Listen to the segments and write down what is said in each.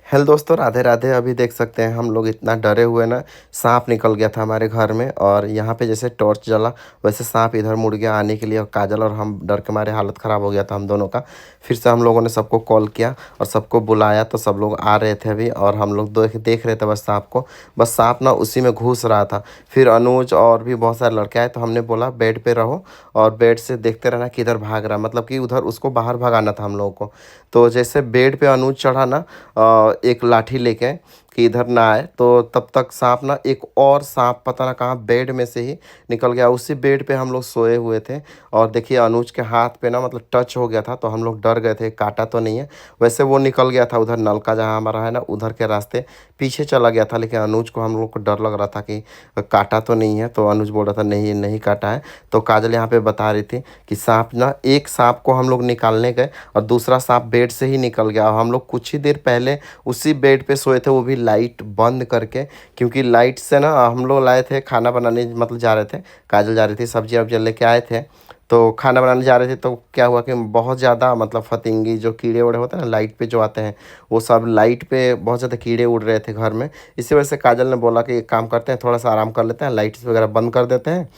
Hello दोस्तों, राधे राधे। अभी देख सकते हैं हम लोग इतना डरे हुए ना, सांप निकल गया था हमारे घर में। और यहाँ पे जैसे टॉर्च जला वैसे सांप इधर मुड़ गया आने के लिए, और काजल और हम डर के मारे हालत ख़राब हो गया था हम दोनों का। फिर से हम लोगों ने सबको कॉल किया और सबको बुलाया, तो सब लोग आ रहे थे अभी, और हम लोग देख देख रहे थे बस सांप को। बस सांप ना उसी में घुस रहा था। फिर अनुज और भी बहुत सारे लड़के आए, तो हमने बोला बेड पे रहो और बेड से देखते रहना किधर भाग रहा, मतलब कि उधर उसको बाहर भगाना था हम लोगों को। तो जैसे बेड पे अनुज चढ़ा ना एक लाठी लेके कि इधर ना आए, तो तब तक सांप ना एक और सांप पता ना कहाँ बेड में से ही निकल गया। उसी बेड पे हम लोग सोए हुए थे, और देखिए अनुज के हाथ पे ना मतलब टच हो गया था, तो हम लोग डर गए थे, काटा तो नहीं है। वैसे वो निकल गया था उधर नलका जहाँ हमारा है ना, उधर के रास्ते पीछे चला गया था। लेकिन अनुज को हम लोग को डर लग रहा था कि काटा तो नहीं है, तो अनुज बोल रहा था नहीं नहीं काटा है। तो काजल यहाँ पे बता रही थी कि सांप ना, एक सांप को हम लोग निकालने गए और दूसरा सांप बेड से ही निकल गया। और हम लोग कुछ ही देर पहले उसी बेड पे सोए थे, वो भी लाइट बंद करके, क्योंकि लाइट से ना हम लोग लाए थे खाना बनाने, मतलब जा रहे थे, काजल जा रही थी, सब्जी वब्जी लेके आए थे। तो खाना बनाने जा रहे थे, तो क्या हुआ कि बहुत ज़्यादा मतलब फतिंगी जो कीड़े उड़े होते हैं ना लाइट पे जो आते हैं, वो सब लाइट पे बहुत ज़्यादा कीड़े उड़ रहे थे घर में। इसी वजह से काजल ने बोला कि एक काम करते हैं, थोड़ा सा आराम कर लेते हैं, लाइट्स वगैरह बंद कर देते हैं,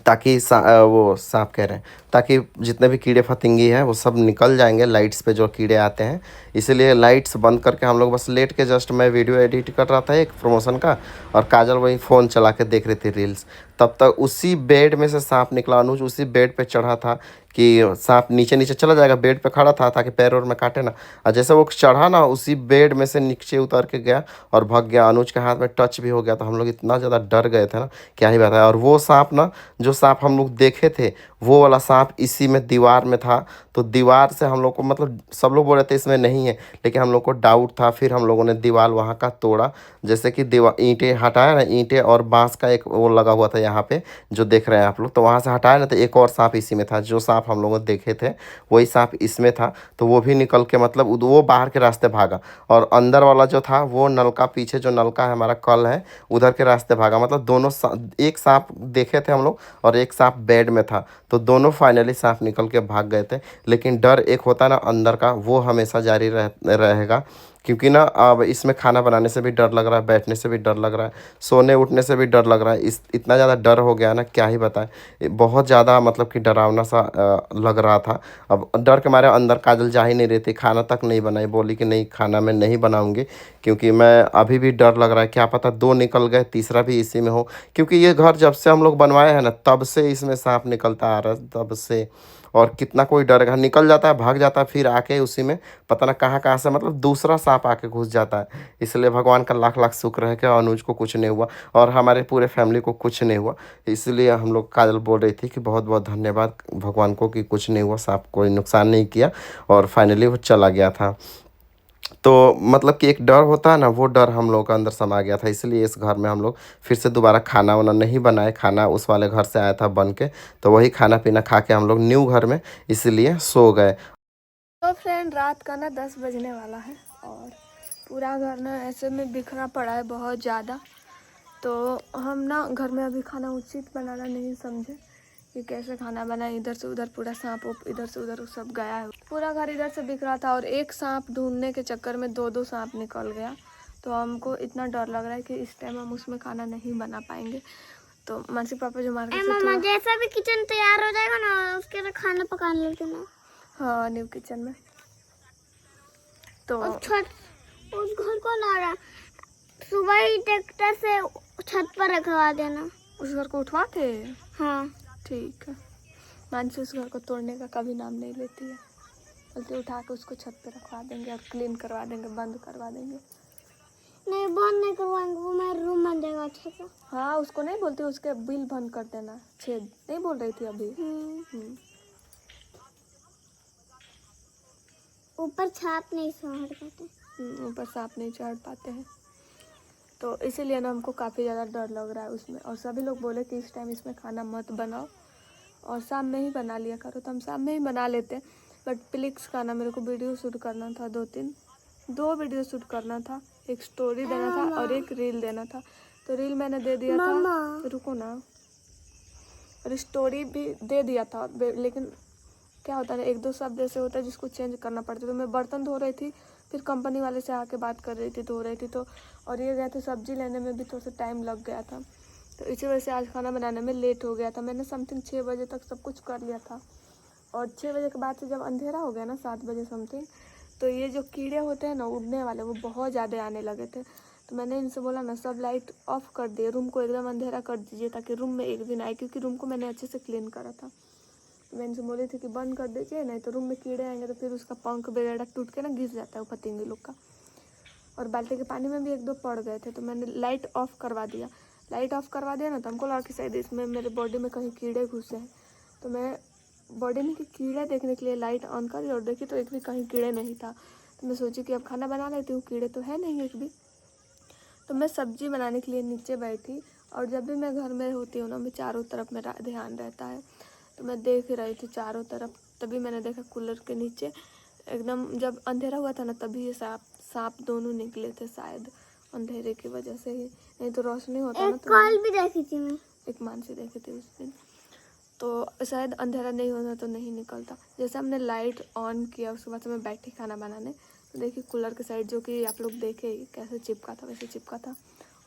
ताकि वो सांप कह रहे हैं, ताकि जितने भी कीड़े फतिंगी हैं वो सब निकल जाएंगे लाइट्स पे जो कीड़े आते हैं। इसीलिए लाइट्स बंद करके हम लोग बस लेट के, जस्ट मैं वीडियो एडिट कर रहा था एक प्रमोशन का, और काजल वही फ़ोन चला के देख रही थी रील्स। तब तक उसी बेड में से सांप निकला। अनुज उसी बेड पे चढ़ा था कि सांप नीचे नीचे चला जाएगा, बेड पे खड़ा था ताकि पैर और में काटे ना। और जैसे वो चढ़ा ना, उसी बेड में से नीचे उतर के गया और भाग गया। अनुज के हाथ में टच भी हो गया, तो हम लोग इतना ज़्यादा डर गए थे ना, क्या ही बताया। और वो सांप ना, जो सांप हम लोग देखे थे, वो वाला सांप इसी में दीवार में था। तो दीवार से हम लोग को, मतलब सब लोग बोल रहे थे इसमें नहीं है, लेकिन हम लोग को डाउट था। फिर हम लोगों ने दीवार वहाँ का तोड़ा, जैसे कि दीवार ईंटें हटाया ना, ईंटें और बांस का एक वो लगा हुआ था यहाँ पे जो देख रहे हैं आप लोग, तो वहाँ से हटाया ना, तो एक और सांप इसी में था। जो सांप हम लोगों ने देखे थे वही सांप इसमें था। तो वो भी निकल के, मतलब वो बाहर के रास्ते भागा, और अंदर वाला जो था वो नलका, पीछे जो नलका है हमारा कल है, उधर के रास्ते भागा। मतलब दोनों एक सांप देखे थे हम लोग और एक सांप बेड में था, तो दोनों फाइनली सांप निकल के भाग गए थे। लेकिन डर एक होता है ना अंदर का, वो हमेशा जारी रहेगा। क्योंकि ना अब इसमें खाना बनाने से भी डर लग रहा है, बैठने से भी डर लग रहा है, सोने उठने से भी डर लग रहा है। इस इतना ज़्यादा डर हो गया ना, क्या ही बताएं। बहुत ज़्यादा मतलब कि डरावना सा लग रहा था। अब डर के मारे अंदर काजल जा ही नहीं रही थी, खाना तक नहीं बनाई, बोली कि नहीं खाना मैं नहीं बनाऊंगी, क्योंकि मैं अभी भी डर लग रहा है, क्या पता दो निकल गए, तीसरा भी इसी में हो। क्योंकि ये घर जब से हम लोग बनवाए हैं ना, तब से इसमें सांप निकलता आ रहा है, तब से। और कितना कोई डरेगा, निकल जाता है, भाग जाता है, फिर आके उसी में पता ना कहाँ कहाँ से मतलब दूसरा सांप आके घुस जाता है। इसलिए भगवान का लाख लाख शुक्र है कि अनुज को कुछ नहीं हुआ और हमारे पूरे फैमिली को कुछ नहीं हुआ। इसलिए हम लोग, काजल बोल रही थी कि बहुत बहुत धन्यवाद भगवान को कि कुछ नहीं हुआ, सांप कोई नुकसान नहीं किया, और फाइनली वो चला गया था। तो मतलब कि एक डर होता है ना, वो डर हम लोगों का अंदर समा गया था। इसलिए इस घर में हम लोग फिर से दोबारा खाना वाना नहीं बनाए, खाना उस वाले घर से आया था बन के, तो वही खाना पीना खा के हम लोग न्यू घर में इसलिए सो गए। तो फ्रेंड, रात का ना 10 बजने वाला है और पूरा घर ना ऐसे में बिखरा पड़ा है बहुत ज़्यादा। तो हम ना घर में अभी खाना उचित बनाना नहीं समझे कि कैसे खाना बनाए। इधर से उधर पूरा सांप इधर से उधर सब गया है, पूरा घर इधर से बिखरा था, और एक सांप ढूंढने के चक्कर में दो दो सांप निकल गया। तो हमको इतना डर लग रहा है कि इस टाइम हम उसमें खाना नहीं बना पाएंगे। तो मानसी पापा जो मार्केट से मामा जैसा भी किचन तैयार हो जाएगा ना, उसके लिए खाना पका लेते ना। हाँ, न्यू किचन में। तो उस घर को ला रहा, सुबह ही ट्रैक्टर से छत पर रखवा देना। उस घर को उठवा के? हाँ ठीक है। मानसी उस घर को तोड़ने का कभी नाम नहीं लेती है, बल्कि उठा के उसको छत पे रखवा देंगे और क्लीन करवा देंगे, बंद करवा देंगे। नहीं, बंद नहीं करवाएंगे, वो मेरा रूम बन जाएगा अच्छे से। हाँ, उसको नहीं बोलती, उसके बिल बंद कर देना, छेद नहीं बोल रही थी अभी। ऊपर छाप नहीं चढ़ पाते, ऊपर सांप नहीं चढ़ पाते हैं, तो इसीलिए ना हमको काफ़ी ज़्यादा डर लग रहा है उसमें। और सभी लोग बोले कि इस टाइम इसमें खाना मत बनाओ और शाम में ही बना लिया करो, तो हम शाम में ही बना लेते हैं। बट प्लीज़ का ना, मेरे को वीडियो शूट करना था, दो वीडियो शूट करना था, एक स्टोरी देना था और एक रील देना था। तो रील मैंने दे दिया था, रुको ना, और स्टोरी भी दे दिया था। लेकिन क्या होता है ना, एक दो शब्द ऐसे होता है जिसको चेंज करना पड़ता है। तो मैं बर्तन धो रही थी, फिर कंपनी वाले से आके बात कर रही थी, धो रही थी, तो और ये गए थे सब्जी लेने में भी थोड़ा सा टाइम लग गया था, तो इसी वजह से आज खाना बनाने में लेट हो गया था। मैंने समथिंग 6 बजे तक सब कुछ कर लिया था, और 6 बजे के बाद से जब अंधेरा हो गया ना 7 बजे समथिंग, तो ये जो कीड़े होते हैं ना उड़ने वाले, वो बहुत ज़्यादा आने लगे थे। तो मैंने इनसे बोला ना सब लाइट ऑफ कर दिए, रूम को एकदम अंधेरा कर दीजिए ताकि रूम में एक भी ना आए, क्योंकि रूम को मैंने अच्छे से क्लीन करा था। तो मैं इनसे बोली थी कि बंद कर दीजिए, नहीं तो रूम में कीड़े आएंगे तो फिर उसका पंख वगैरह टूट के ना गिर जाता है वो पतंगे लोग का। और बाल्टी के पानी में भी 1-2 पड़ गए थे, तो मैंने लाइट ऑफ करवा दिया। लाइट ऑफ करवा दिया ना तो हमको लगा कि शायद इसमें मेरे बॉडी में कहीं कीड़े घुसे हैं, तो मैं बॉडी में कीड़े देखने के लिए लाइट ऑन करी और देखी तो एक भी कहीं कीड़े नहीं था। तो मैं सोची कि अब खाना बना लेती हूँ, कीड़े तो है नहीं एक भी। तो मैं सब्जी बनाने के लिए नीचे बैठी, और जब भी मैं घर में होती हूँ ना, मैं चारों तरफ मेरा ध्यान रहता है, तो मैं देख रही थी चारों तरफ। तभी मैंने देखा कूलर के नीचे एकदम जब अंधेरा हुआ था ना, तभी ये सांप दोनों निकले थे, शायद अंधेरे की वजह से ही, नहीं तो रोशनी होता ना। तो कॉल भी देखी थी मैं, एक मानसी देखी थी उस दिन, तो शायद अंधेरा नहीं होता तो नहीं निकलता। जैसे हमने लाइट ऑन किया उसके बाद से मैं बैठी खाना बनाने, तो देखिए कूलर के साइड जो कि आप लोग देखे कैसे चिपका था, वैसे चिपका था।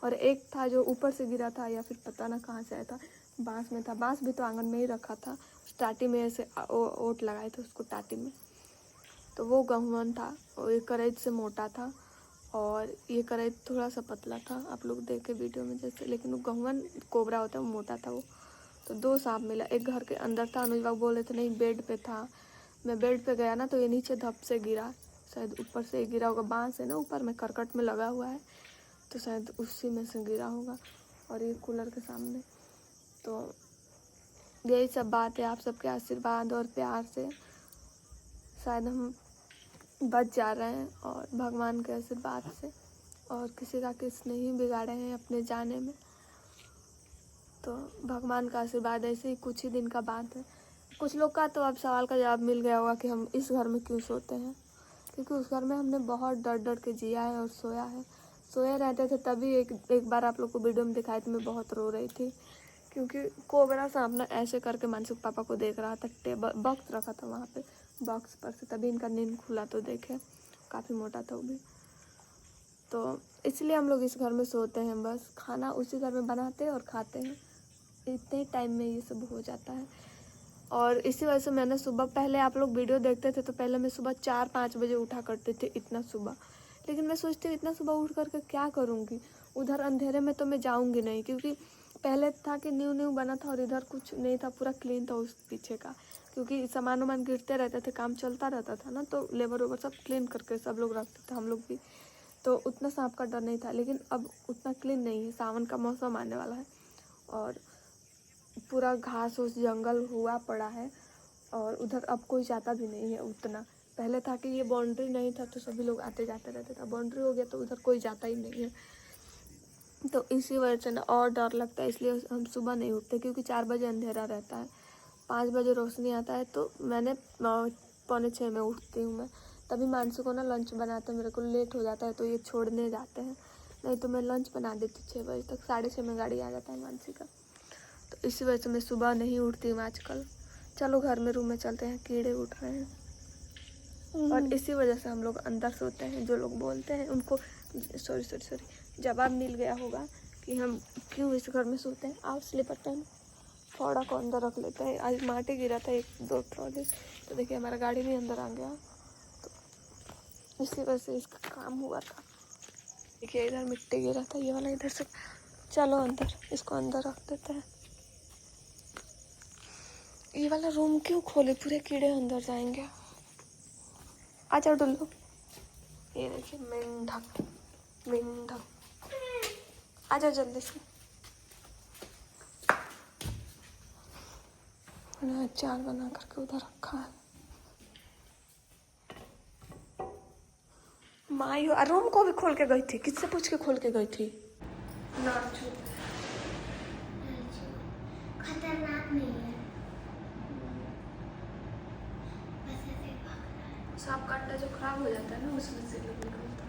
और एक था जो ऊपर से गिरा था या फिर पता ना कहाँ से आया था, बांस में था। बांस भी तो आंगन में ही रखा था, टाटी में ऐसे ओट लगाए थे उसको टाटी में, तो वो गहुवन था। और ये करेज से मोटा था और ये करेज थोड़ा सा पतला था, आप लोग देखे वीडियो में जैसे, लेकिन वो गहुवन कोबरा होता है वो मोटा था वो। तो 2 सांप मिला, एक घर के अंदर था, अनुज बाबू बोल रहे थे नहीं बेड पे था। मैं बेड पे गया ना तो ये नीचे धप से गिरा, शायद ऊपर से गिरा होगा, बांस है ना ऊपर में करकट में लगा हुआ है, तो शायद उसी में से गिरा होगा। और ये कूलर के सामने, तो यही सब बात है। आप सबके आशीर्वाद और प्यार से शायद हम बच जा रहे हैं, और भगवान के आशीर्वाद से, और किसी का किस नहीं बिगाड़े हैं अपने जाने में। तो भगवान का आशीर्वाद, ऐसे ही कुछ ही दिन का बात है। कुछ लोग का तो अब सवाल का जवाब मिल गया होगा कि हम इस घर में क्यों सोते हैं, क्योंकि उस घर में हमने बहुत डर डर के जिया है और सोया है। सोए रहते थे तभी एक बार आप लोग को वीडियो में दिखाई थी, मैं बहुत रो रही थी, क्योंकि कोबरा सांप ना ऐसे करके मानसुख पापा को देख रहा था। टेबल बॉक्स रखा था वहाँ पे, बॉक्स पर से तभी इनका नींद खुला, तो देखे काफ़ी मोटा था वो भी। तो इसलिए हम लोग इस घर में सोते हैं, बस खाना उसी घर में बनाते हैं और खाते हैं, इतने ही टाइम में ये सब हो जाता है। और इसी वजह से मैंने सुबह, पहले आप लोग वीडियो देखते थे तो पहले मैं सुबह 4-5 बजे उठा करती थी, इतना सुबह। लेकिन मैं सोचती हूँ इतना सुबह उठ करके क्या करूँगी, उधर अंधेरे में तो मैं जाऊँगी नहीं, क्योंकि पहले था कि न्यू बना था और इधर कुछ नहीं था, पूरा क्लीन था उस पीछे का, क्योंकि सामान वामान गिरते रहते थे, काम चलता रहता था ना, तो लेबर वेबर सब क्लीन करके सब लोग रखते थे, हम लोग भी, तो उतना सांप का डर नहीं था। लेकिन अब उतना क्लीन नहीं है, सावन का मौसम आने वाला है और पूरा घास उस जंगल हुआ पड़ा है, और उधर अब कोई जाता भी नहीं है उतना। पहले था कि ये बाउंड्री नहीं था तो सभी लोग आते जाते रहते थे, बाउंड्री हो गया तो उधर कोई जाता ही नहीं है, तो इसी वजह से ना और डर लगता है। इसलिए हम सुबह नहीं उठते, क्योंकि 4 बजे अंधेरा रहता है, 5 बजे रोशनी आता है, तो मैंने 5:45 में उठती हूँ मैं। तभी मानसू को ना लंच बनाते, मेरे को लेट हो जाता है तो ये छोड़ने जाते हैं, नहीं तो मैं लंच बना देती 6 बजे तक, 6:30 में गाड़ी आ जाता है मानसी का। तो इसी वजह से मैं सुबह नहीं उठती हूँ आजकल। चलो घर में रूम में चलते हैं, कीड़े उठ रहे हैं, और इसी वजह से हम लोग अंदर सोते हैं। जो लोग बोलते हैं उनको सॉरी जवाब मिल गया होगा कि हम क्यों इस घर में सोते हैं। आओ स्लीपर पहन, फोड़ा को अंदर रख लेते हैं। आज माटी गिरा था 1-2 ट्रॉली, तो देखिए हमारा गाड़ी भी अंदर आ गया, तो इसी वजह से इसका काम हुआ था। देखिए इधर मिट्टी गिरा था, ये वाला इधर से। चलो अंदर, इसको अंदर रख देते हैं। ये वाला रूम क्यों खोले, पूरे कीड़े अंदर जाएंगे। आ जाओ डुल्लू, ये देखिए मेंढक, आ जाओ जल्दी से। मैंने अचार बना करके उधर रखा है। माई रूम को भी खोल के गई थी, किससे पूछ के खोल के गई थी? नाचू खतरनाक नहीं है, सांप काटना जो खराब हो जाता है ना, उसमें से निकलता है।